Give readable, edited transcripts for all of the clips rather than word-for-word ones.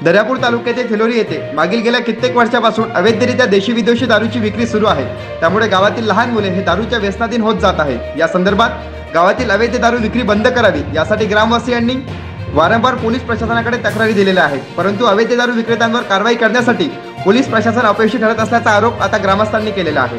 दर्यापूर तालुक्यातील थिलोरी येथे मागील गेल्या कित्येक वर्षापासून अवैधरित्या देशी विदेशी दारूची विक्री सुरू आहे। त्यामुळे गावातील लहान मुले हे दारूच्या व्यसनाधीन होत जात आहेत। या संदर्भात गावातील अवैध दारू विक्री बंद करावी यासाठी ग्रामवासियांनी वारंवार पोलीस प्रशासनाकडे तक्रारी दिलेल्या आहेत, परंतु अवैध दारू विक्रेत्यांवर कारवाई करण्यासाठी पोलीस प्रशासन अपयशी ठरत असल्याचा आरोप आता ग्रामस्थांनी केलेला आहे।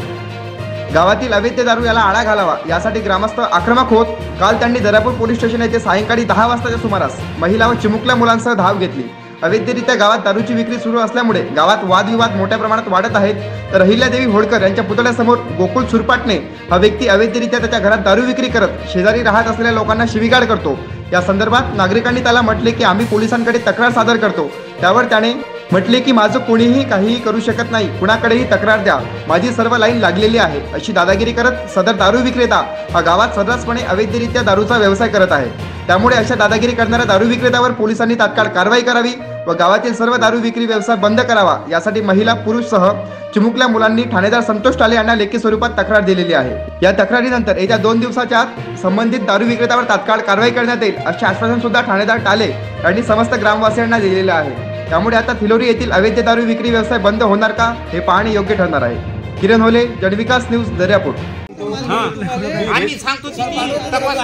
गावातील अवैध दारू याला आळा घालावा यासाठी ग्रामस्थ आक्रमक होत काल त्यांनी दर्यापूर पोलीस स्टेशन येथे सायंकाळी 10 वाजताच्या सुमारास महिला व चिमुकल्या मुलांसह धाव घेतली। अवैधरित्या गावात दारूची विक्री सुरू असल्यामुळे गावात वादविवाद मोठ्या प्रमाणात वाढत आहेत। तर अहिल्यादेवी होळकर यांच्या पुतळ्यासमोर गोकुळ सुरपाटणे हा व्यक्ती अवैधरित्या त्याच्या घरात दारू विक्री करत शेजारी राहत असलेल्या लोकांना शिवीगाळ करतो। या संदर्भात नागरिकांनी त्याला म्हटले की आम्ही पोलिसांकडे तक्रार सादर करतो। त्यावर त्याने म्हटले की माझं कोणीही काहीही करू शकत नाही, कुणाकडेही तक्रार द्या, माझी सर्व लाईन लागलेली आहे, अशी दादागिरी करत सदर दारू विक्रेता हा गावात सर्रासपणे अवैधरित्या दारूचा व्यवसाय करत आहे। त्यामुळे अशा दादागिरी करणाऱ्या दारू विक्रेत्यावर पोलिसांनी तात्काळ कारवाई करावी व गावातील सर्व दारू विक्री व्यवसाय बंद करावा यासाठी महिला पुरुषसह चिमुकल्या मुलांनी ठाणेदार संतोष टाले यांना लेखी स्वरूपात तक्रार दिलेली आहे। या तक्रारीनंतर येत्या 2 दिवसाच्या आत संबंधित दारू विक्रेत्यावर तात्काळ कारवाई करण्यात येईल असे आश्वासन सुद्धा ठाणेदार टाले यांनी समस्त ग्रामवासियांना दिलेले आहे। त्यामुळे आता थिलोरी येथील अवैध दारू विक्री व्यवसाय बंद होणार का हे पाहणे योग्य ठरणार आहे। किरण होले, जनविकास न्यूज, दर्यापूर। आम्ही सांगतो तपास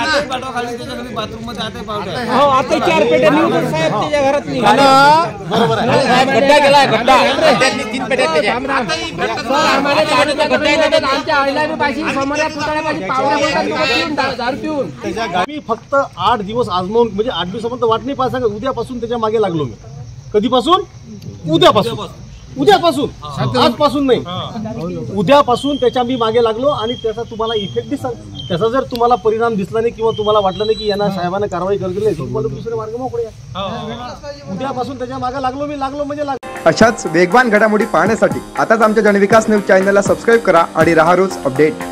बाथरूम मध्ये आता पावडर हो आता 4 पेट्या निघून साहेब त्याच्या घरात निघाले। बरोबर आहे, गड्डा गेला, गड्डा त्यांनी 3 पेट्या त्याच्या आम्हाला गाडीचा गड्डा आहे, आमच्या आईला बी पाशी समोर पुतळ्यापाशी पावडर बोलतात दारू पिऊन त्याच्या गावी फक्त 8 दिवस आजमावून म्हणजे 8 दिवसापर्यंत वाट नाही पाहा सांगा। उद्यापासून त्याच्या मागे लागलो मी। कधीपासून? उद्यापासून आजपासून नाही, उद्यापासून त्याच्या मी मागे लागलो आणि त्याचा तुम्हाला इफेक्ट दिसेल। त्याचा जर तुम्हाला परिणाम दिसला नाही किंवा तुम्हाला वाटलं नाही की यांना साहेबांना कारवाई केली नाही, तुम्हाला दुसरे मार्ग मोकळे आहे। उद्यापासून त्याच्या मागे लागलो म्हणजे अशाच वेगवान घडामोडी पाहण्यासाठी आताच आमच्या जनविकास न्यूज चॅनलला सबस्क्राईब करा आणि राहा रोज अपडेट।